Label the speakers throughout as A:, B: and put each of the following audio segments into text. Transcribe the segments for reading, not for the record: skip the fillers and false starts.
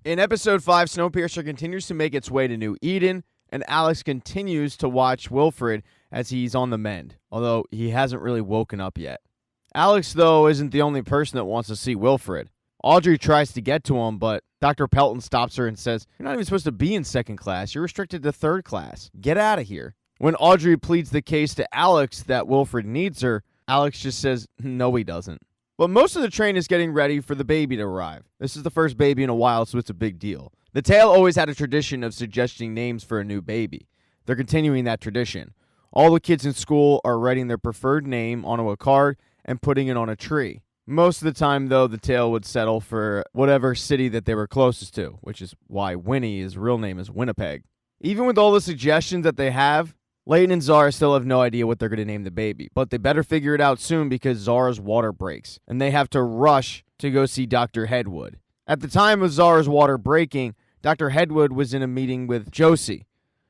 A: In episode 5, Snowpiercer continues to make its way to New Eden, and Alex continues to watch Wilfred as he's on the mend, although he hasn't really woken up yet. Alex, though, isn't the only person that wants to see Wilfred. Audrey tries to get to him, but Dr. Pelton stops her and says, "You're not even supposed to be in second class. You're restricted to third class. Get out of here." When Audrey pleads the case to Alex that Wilfred needs her, Alex just says, no, he doesn't. But most of the train is getting ready for the baby to arrive. This is the first baby in a while, so it's a big deal. The tale always had a tradition of suggesting names for a new baby. They're continuing that tradition. All the kids in school are writing their preferred name onto a card and putting it on a tree. Most of the time, though, the tale would settle for whatever city that they were closest to, which is why Winnie, his real name, is Winnipeg. Even with all the suggestions that they have, Layton and Zara still have no idea what they're going to name the baby, but they better figure it out soon because Zara's water breaks, and they have to rush to go see Dr. Hedwood. At the time of Zara's water breaking, Dr. Hedwood was in a meeting with Josie.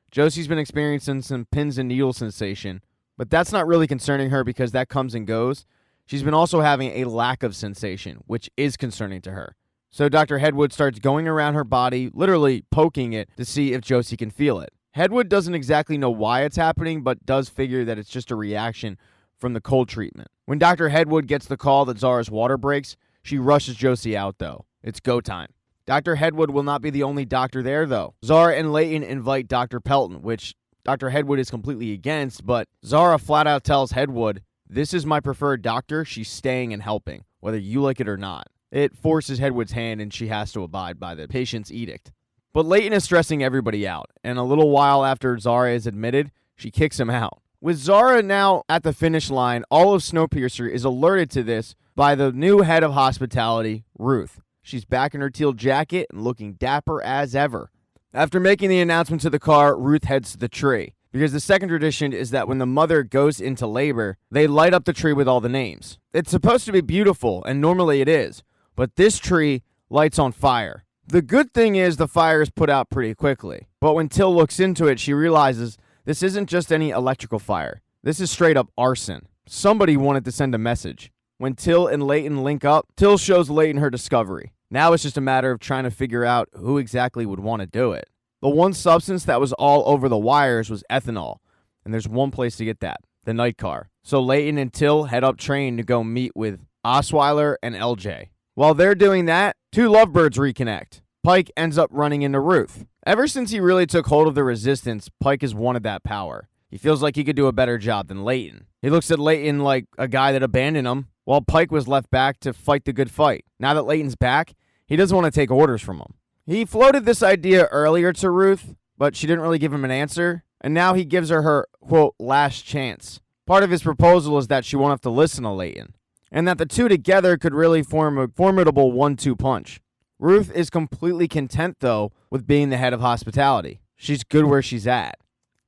A: Josie's been experiencing some pins and needles sensation, but that's not really concerning her because that comes and goes. She's been also having a lack of sensation, which is concerning to her. So Dr. Hedwood starts going around her body, literally poking it to see if Josie can feel it. Hedwood doesn't exactly know why it's happening, but does figure that it's just a reaction from the cold treatment. When Dr. Hedwood gets the call that Zara's water breaks, she rushes Josie out, though. It's go time. Dr. Hedwood will not be the only doctor there, though. Zara and Layton invite Dr. Pelton, which Dr. Hedwood is completely against, but Zara flat out tells Hedwood, "This is my preferred doctor. She's staying and helping, whether you like it or not." It forces Hedwood's hand, and she has to abide by the patient's edict. But Layton is stressing everybody out, and a little while after Zara is admitted, she kicks him out. With Zara now at the finish line, all of Snowpiercer is alerted to this by the new head of hospitality, Ruth. She's back in her teal jacket and looking dapper as ever. After making the announcement to the car, Ruth heads to the tree, because the second tradition is that when the mother goes into labor, they light up the tree with all the names. It's supposed to be beautiful, and normally it is, but this tree lights on fire. The good thing is the fire is put out pretty quickly, but when Till looks into it, she realizes this isn't just any electrical fire. This is straight up arson. Somebody wanted to send a message. When Till and Layton link up, Till shows Layton her discovery. Now it's just a matter of trying to figure out who exactly would want to do it. The one substance that was all over the wires was ethanol, and there's one place to get that, the night car. So Layton and Till head up train to go meet with Osweiler and LJ. While they're doing that, two lovebirds reconnect. Pike ends up running into Ruth. Ever since he really took hold of the resistance, Pike has wanted that power. He feels like he could do a better job than Layton. He looks at Layton like a guy that abandoned him, while Pike was left back to fight the good fight. Now that Layton's back, he doesn't want to take orders from him. He floated this idea earlier to Ruth, but she didn't really give him an answer, and now he gives her, quote, last chance. Part of his proposal is that she won't have to listen to Layton, and that the two together could really form a formidable 1-2 punch. Ruth is completely content, though, with being the head of hospitality. She's good where she's at.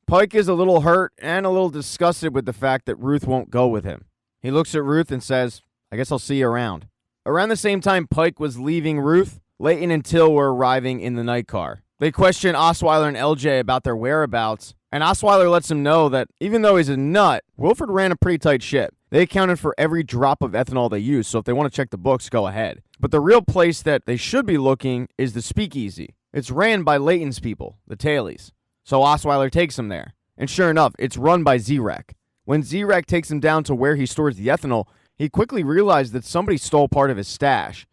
A: Pike is a little hurt and a little disgusted with the fact that Ruth won't go with him. He looks at Ruth and says, "I guess I'll see you around." Around the same time Pike was leaving Ruth, Layton and Till were arriving in the night car. They question Osweiler and LJ about their whereabouts, and Osweiler lets him know that even though he's a nut, Wilfred ran a pretty tight ship. They accounted for every drop of ethanol they used, so if they want to check the books, go ahead. But the real place that they should be looking is the Speakeasy. It's ran by Layton's people, the Tailies. So Osweiler takes them there. And sure enough, it's run by Zrek. When Zrek takes him down to where he stores the ethanol, he quickly realized that somebody stole part of his stash.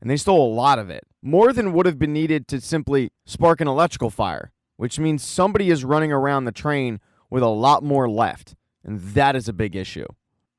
A: And they stole a lot of it. More than would have been needed to simply spark an electrical fire. Which means somebody is running around the train with a lot more left. And that is a big issue.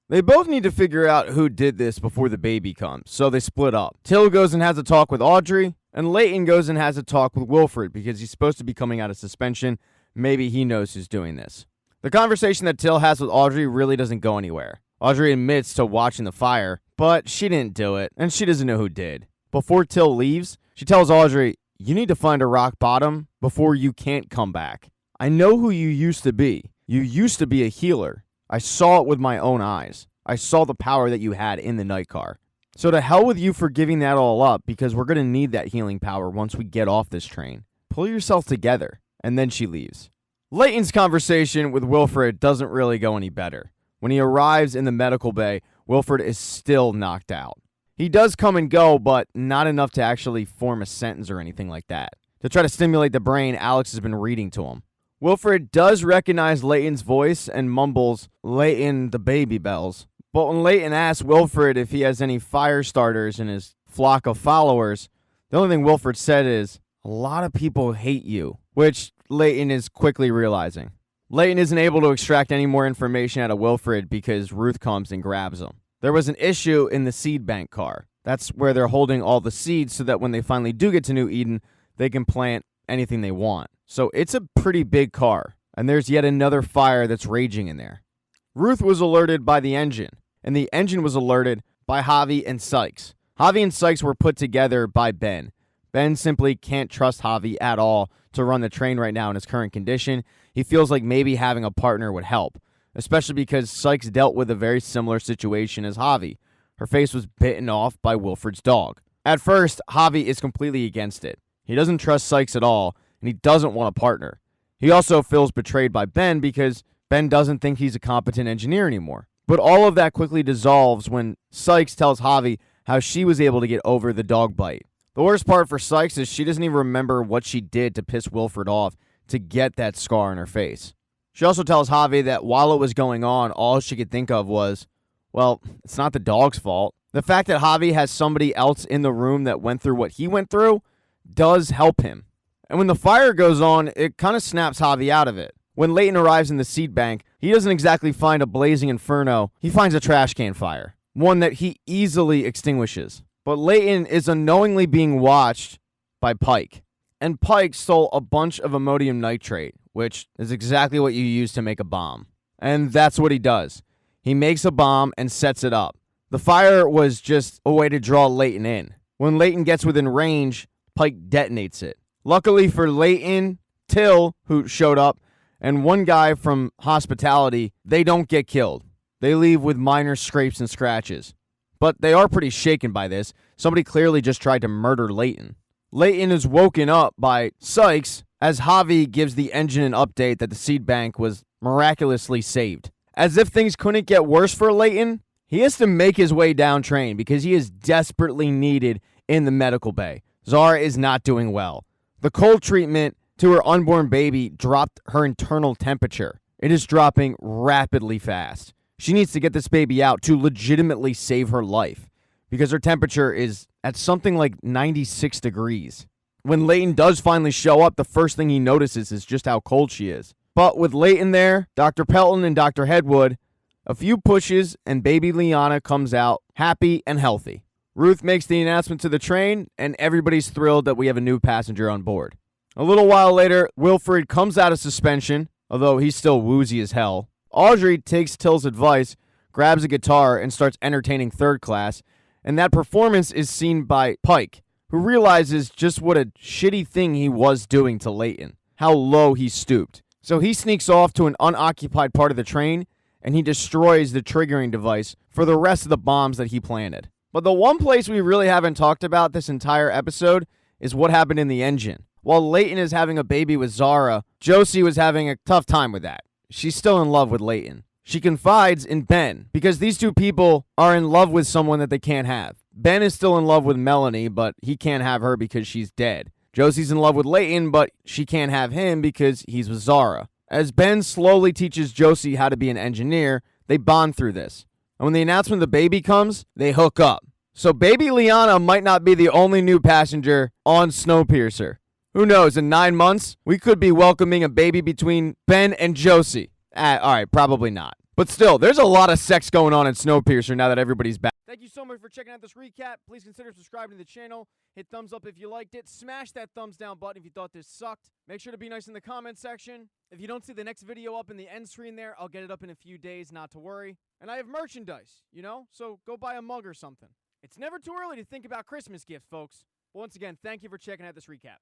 A: They both need to figure out who did this before the baby comes, so they split up. Till goes and has a talk with Audrey, and Layton goes and has a talk with Wilfred because he's supposed to be coming out of suspension. Maybe he knows who's doing this. The conversation that Till has with Audrey really doesn't go anywhere. Audrey admits to watching the fire, but she didn't do it, and she doesn't know who did. Before Till leaves, she tells Audrey, "You need to find a rock bottom before you can't come back. I know who you used to be. You used to be a healer. I saw it with my own eyes. I saw the power that you had in the night car. So to hell with you for giving that all up, because we're going to need that healing power once we get off this train. Pull yourself together." And then she leaves. Layton's conversation with Wilfred doesn't really go any better. When he arrives in the medical bay, Wilfred is still knocked out. He does come and go, but not enough to actually form a sentence or anything like that. To try to stimulate the brain, Alex has been reading to him. Wilfred does recognize Leighton's voice and mumbles, "Leighton, the baby bells." But when Leighton asks Wilfred if he has any fire starters in his flock of followers, the only thing Wilfred said is, "A lot of people hate you," which Leighton is quickly realizing. Leighton isn't able to extract any more information out of Wilfred because Ruth comes and grabs him. There was an issue in the seed bank car. That's where they're holding all the seeds so that when they finally do get to New Eden, they can plant anything they want. So it's a pretty big car, and there's yet another fire that's raging in there. Ruth was alerted by the engine, and the engine was alerted by Javi and Sykes. Javi and Sykes were put together by Ben. Ben simply can't trust Javi at all to run the train right now in his current condition. He feels like maybe having a partner would help, especially because Sykes dealt with a very similar situation as Javi. Her face was bitten off by Wilfred's dog. At first, Javi is completely against it. He doesn't trust Sykes at all, and he doesn't want a partner. He also feels betrayed by Ben because Ben doesn't think he's a competent engineer anymore. But all of that quickly dissolves when Sykes tells Javi how she was able to get over the dog bite. The worst part for Sykes is she doesn't even remember what she did to piss Wilfred off to get that scar on her face. She also tells Javi that while it was going on, all she could think of was, well, it's not the dog's fault. The fact that Javi has somebody else in the room that went through what he went through does help him. And when the fire goes on, it kind of snaps Javi out of it. When Leighton arrives in the seed bank, he doesn't exactly find a blazing inferno. He finds a trash can fire, one that he easily extinguishes. But Leighton is unknowingly being watched by Pike. And Pike stole a bunch of ammonium nitrate, which is exactly what you use to make a bomb. And that's what he does. He makes a bomb and sets it up. The fire was just a way to draw Leighton in. When Leighton gets within range, Pike detonates it. Luckily for Leighton, Till, who showed up, and one guy from hospitality, they don't get killed. They leave with minor scrapes and scratches. But they are pretty shaken by this. Somebody clearly just tried to murder Leighton. Leighton is woken up by Sykes as Javi gives the engine an update that the seed bank was miraculously saved. As if things couldn't get worse for Leighton, he has to make his way down train because he is desperately needed in the medical bay. Zara is not doing well. The cold treatment to her unborn baby dropped her internal temperature. It is dropping rapidly fast. She needs to get this baby out to legitimately save her life because her temperature is at something like 96 degrees. When Leighton does finally show up, the first thing he notices is just how cold she is. But with Leighton there, Dr. Pelton and Dr. Headwood, a few pushes and baby Liana comes out happy and healthy. Ruth makes the announcement to the train, and everybody's thrilled that we have a new passenger on board. A little while later, Wilfred comes out of suspension, although he's still woozy as hell. Audrey takes Till's advice, grabs a guitar, and starts entertaining third class, and that performance is seen by Pike, who realizes just what a shitty thing he was doing to Leighton, how low he stooped. So he sneaks off to an unoccupied part of the train, and he destroys the triggering device for the rest of the bombs that he planted. But the one place we really haven't talked about this entire episode is what happened in the engine. While Leighton is having a baby with Zara, Josie was having a tough time with that. She's still in love with Leighton. She confides in Ben because these two people are in love with someone that they can't have. Ben is still in love with Melanie, but he can't have her because she's dead. Josie's in love with Leighton, but she can't have him because he's with Zara. As Ben slowly teaches Josie how to be an engineer, they bond through this. And when the announcement of the baby comes, they hook up. So baby Liana might not be the only new passenger on Snowpiercer. Who knows, in 9 months, we could be welcoming a baby between Ben and Josie. Alright, probably not. But still, there's a lot of sex going on in Snowpiercer now that everybody's back. Thank you so much for checking out this recap. Please consider subscribing to the channel. Hit thumbs up if you liked it. Smash that thumbs down button if you thought this sucked. Make sure to be nice in the comment section. If you don't see the next video up in the end screen there, I'll get it up in a few days, not to worry. And I have merchandise, so go buy a mug or something. It's never too early to think about Christmas gifts, folks. Once again, thank you for checking out this recap.